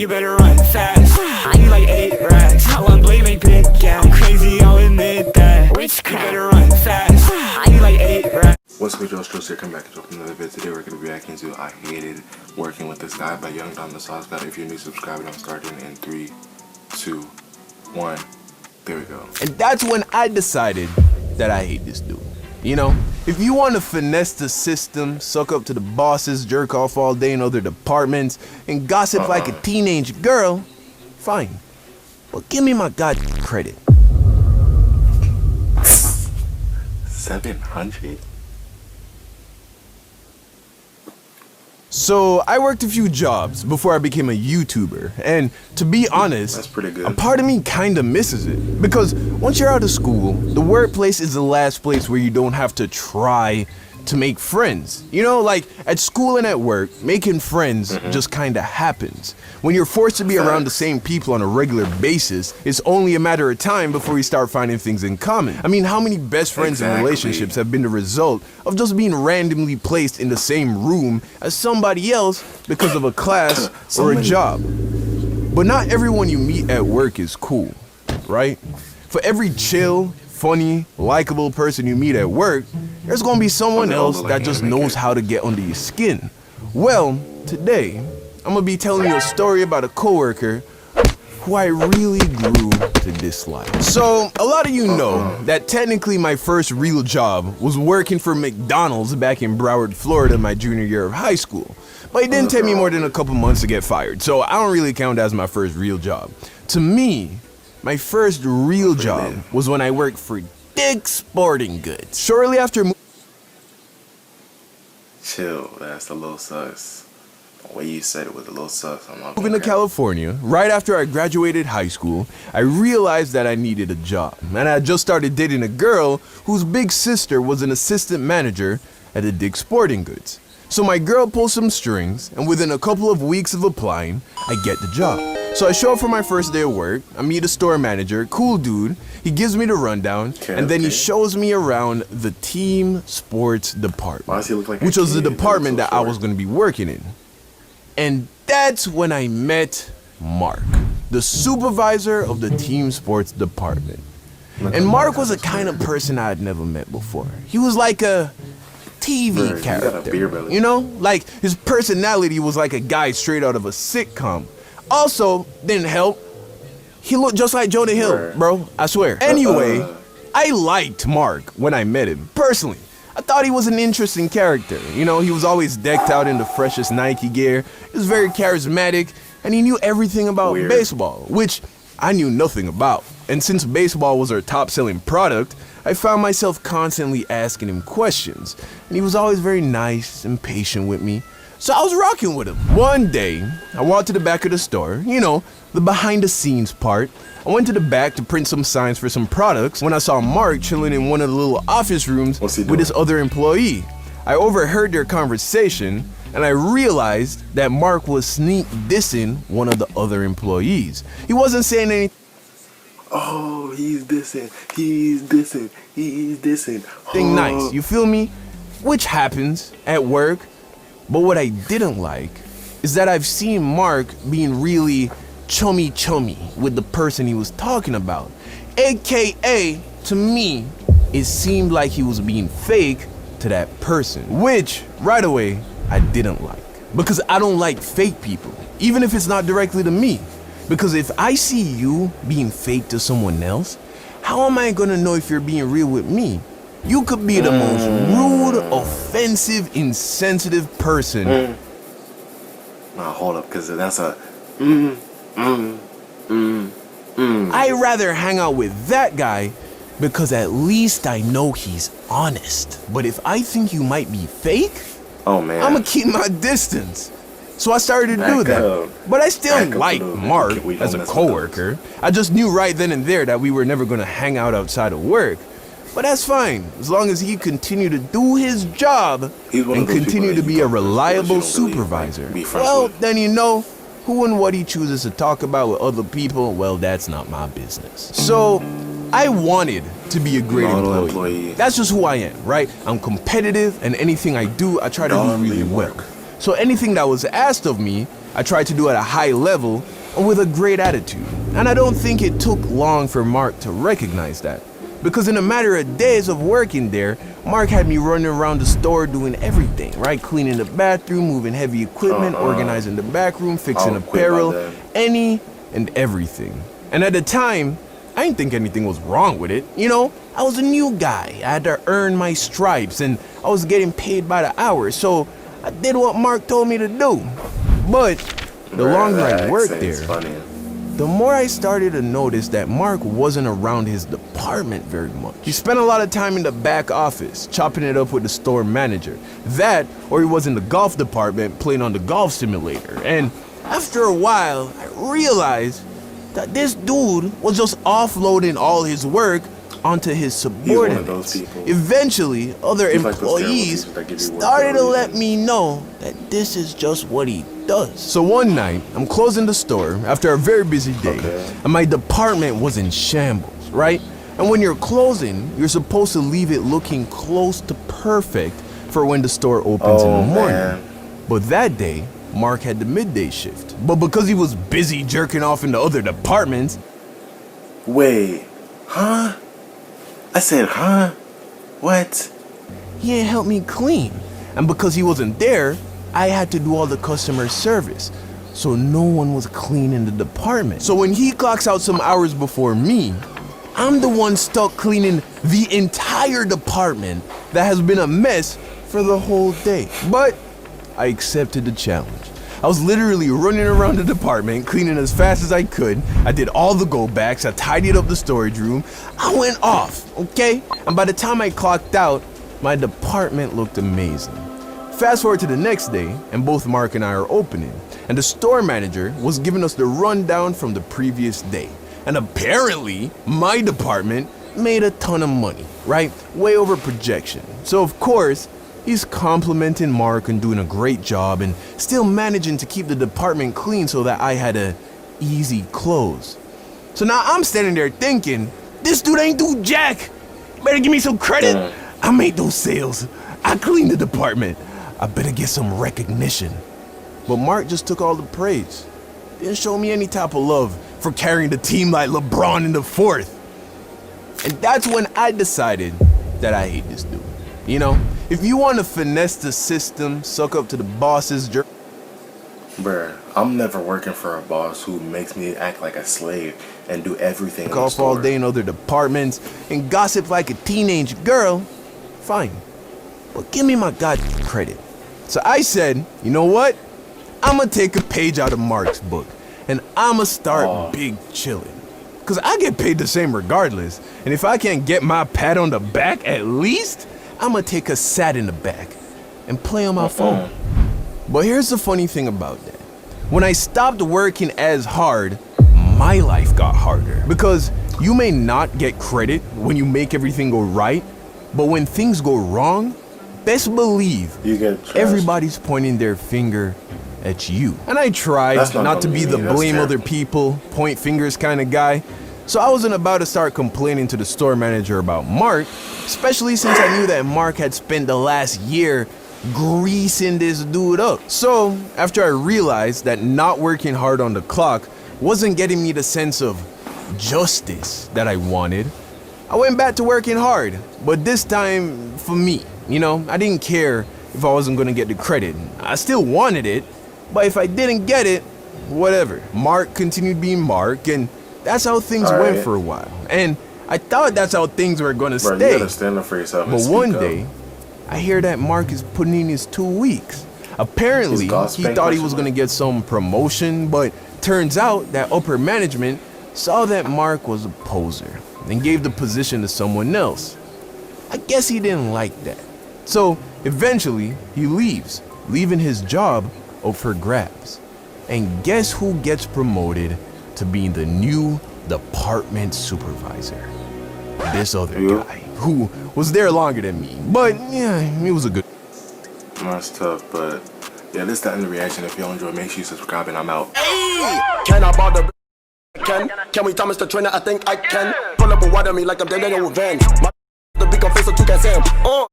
You better run fast. I need like 8 racks. I want blade make big gap. I'm crazy, I'll admit that. You better run fast. I need like 8 racks. What's good, y'all? Strokes here, come back and drop another video. Today we're going to be reacting to I Hated Working With This Guy by Young Don the Sauce God. If you're new, subscribe, and I'm starting in 3, 2, 1. There we go. And that's when I decided that I hate this dude. You know, if you want to finesse the system, suck up to the bosses, jerk off all day in other departments, and gossip like a teenage girl, fine. But give me my goddamn credit. 700? So I worked a few jobs before I became a YouTuber, and to be honest, that's pretty good. A part of me kinda misses it, because once you're out of school, the workplace is the last place where you don't have to try to make friends. You know, like at school and at work, making friends just kinda happens. When you're forced to be around the same people on a regular basis, it's only a matter of time before you start finding things in common. I mean, how many best friends and relationships have been the result of just being randomly placed in the same room as somebody else because of a class or a job? But not everyone you meet at work is cool, right? For every chill, funny, likable person you meet at work, there's gonna be someone else that just knows how to get under your skin. Well, today, I'm gonna be telling you a story about a coworker who I really grew to dislike. So, a lot of you know that technically my first real job was working for McDonald's back in Broward, Florida, my junior year of high school. But it didn't take me more than a couple months to get fired, so I don't really count that as my first real job. To me, my first real job was when I worked for Dick's Sporting Goods. Shortly after Chill, that's a little sus. The way you said it was a little sus. I'm not moving to California, right after I graduated high school, I realized that I needed a job. And I had just started dating a girl whose big sister was an assistant manager at the Dick's Sporting Goods. So my girl pulled some strings, and within a couple of weeks of applying, I get the job. So I show up for my first day of work, I meet a store manager, cool dude, he gives me the rundown, and then he shows me around the team sports department, Why does he look like which was the department that I was going to be working in. And that's when I met Mark, the supervisor of the team sports department. And Mark was a kind of person I had never met before. He was like a TV character, you know? Like, his personality was like a guy straight out of a sitcom. Also, didn't help, he looked just like Jonah Hill, bro, I swear. Anyway, I liked Mark when I met him, personally. I thought he was an interesting character. You know, he was always decked out in the freshest Nike gear, he was very charismatic, and he knew everything about baseball, which I knew nothing about. And since baseball was our top-selling product, I found myself constantly asking him questions, and he was always very nice and patient with me. So I was rocking with him. One day, I walked to the back of the store, you know, the behind-the-scenes part. I went to the back to print some signs for some products when I saw Mark chilling in one of the little office rooms with this other employee. I overheard their conversation, and I realized that Mark was sneak dissing one of the other employees. He wasn't saying anything. Oh, he's dissing. Nice, you feel me? Which happens at work. But what I didn't like is that I've seen Mark being really chummy with the person he was talking about. AKA, to me, it seemed like he was being fake to that person. Which, right away, I didn't like. Because I don't like fake people, even if it's not directly to me. Because if I see you being fake to someone else, how am I gonna know if you're being real with me? You could be the most rude, offensive, insensitive person. Nah, hold up, because that's a I'd rather hang out with that guy because at least I know he's honest. But if I think you might be fake, oh man, I'ma keep my distance. So I started to do that. But I still liked Mark as a coworker. I just knew right then and there that we were never gonna hang out outside of work. But that's fine, as long as he continued to do his job and continue to be a reliable supervisor. Well, then you know, who and what he chooses to talk about with other people, well, that's not my business. So, I wanted to be a great employee. That's just who I am, right? I'm competitive, and anything I do, I try to do really well. So anything that was asked of me, I tried to do it at a high level and with a great attitude. And I don't think it took long for Mark to recognize that. Because in a matter of days of working there, Mark had me running around the store doing everything, right? Cleaning the bathroom, moving heavy equipment, organizing the back room, fixing apparel, any and everything. And at the time, I didn't think anything was wrong with it. You know, I was a new guy. I had to earn my stripes and I was getting paid by the hour. So I did what Mark told me to do. But the longer I worked there, the more I started to notice that Mark wasn't around his department very much. He spent a lot of time in the back office, chopping it up with the store manager. That, or he was in the golf department playing on the golf simulator. And after a while, I realized that this dude was just offloading all his work onto his subordinates. Eventually, other employees started to let me know that this is just what he does. So one night, I'm closing the store after a very busy day, and my department was in shambles, right? And when you're closing, you're supposed to leave it looking close to perfect for when the store opens in the morning. But that day, Mark had the midday shift. But because he was busy jerking off in the other departments... Wait, huh? I said, huh? What? He ain't helped me clean. And because he wasn't there, I had to do all the customer service. So no one was cleaning the department. So when he clocks out some hours before me, I'm the one stuck cleaning the entire department that has been a mess for the whole day. But I accepted the challenge. I was literally running around the department, cleaning as fast as I could. I did all the go-backs, I tidied up the storage room. I went off, okay? And by the time I clocked out, my department looked amazing. Fast forward to the next day, and both Mark and I are opening. And the store manager was giving us the rundown from the previous day. And apparently, my department made a ton of money, right? Way over projection. So of course, he's complimenting Mark and doing a great job and still managing to keep the department clean so that I had a easy close. So now I'm standing there thinking, this dude ain't do jack. Better give me some credit. I made those sales. I cleaned the department. I better get some recognition. But Mark just took all the praise. Didn't show me any type of love for carrying the team like LeBron in the fourth. And that's when I decided that I hate this dude. You know, if you want to finesse the system, suck up to the boss's Bruh, I'm never working for a boss who makes me act like a slave and do everything in the off store. all day in other departments and gossip like a teenage girl. Fine, but give me my goddamn credit. So I said, you know what? I'ma take a page out of Mark's book and I'ma start big chilling. Cause I get paid the same regardless. And if I can't get my pat on the back at least, I'ma take a sat in the back and play on my phone. But here's the funny thing about that. When I stopped working as hard, my life got harder. Because you may not get credit when you make everything go right, but when things go wrong, best believe you get everybody's pointing their finger at you. And I tried not to be the blame other people, point fingers kind of guy. So I wasn't about to start complaining to the store manager about Mark, especially since I knew that Mark had spent the last year greasing this dude up. So after I realized that not working hard on the clock wasn't getting me the sense of justice that I wanted, I went back to working hard, but this time for me. You know, I didn't care if I wasn't gonna get the credit. I still wanted it, but if I didn't get it, whatever. Mark continued being Mark, and that's how things went for a while. And I thought that's how things were gonna stay. You gotta stand up for yourself and but speak one up. day, I hear that Mark is putting in his 2 weeks. Apparently, he thought he was gonna get some promotion, but turns out that upper management saw that Mark was a poser and gave the position to someone else. I guess he didn't like that. So eventually, he leaves, leaving his job up for grabs. And guess who gets promoted to being the new department supervisor? This other guy, who was there longer than me. But yeah, he was a good... That's tough, but yeah, this is the end of the reaction. If y'all enjoy, make sure you subscribe, and I'm out. Hey, can I bother? Can we Thomas the trainer? I think I can. Pull up and water me like I'm dead in your revenge. The big face of 2 can say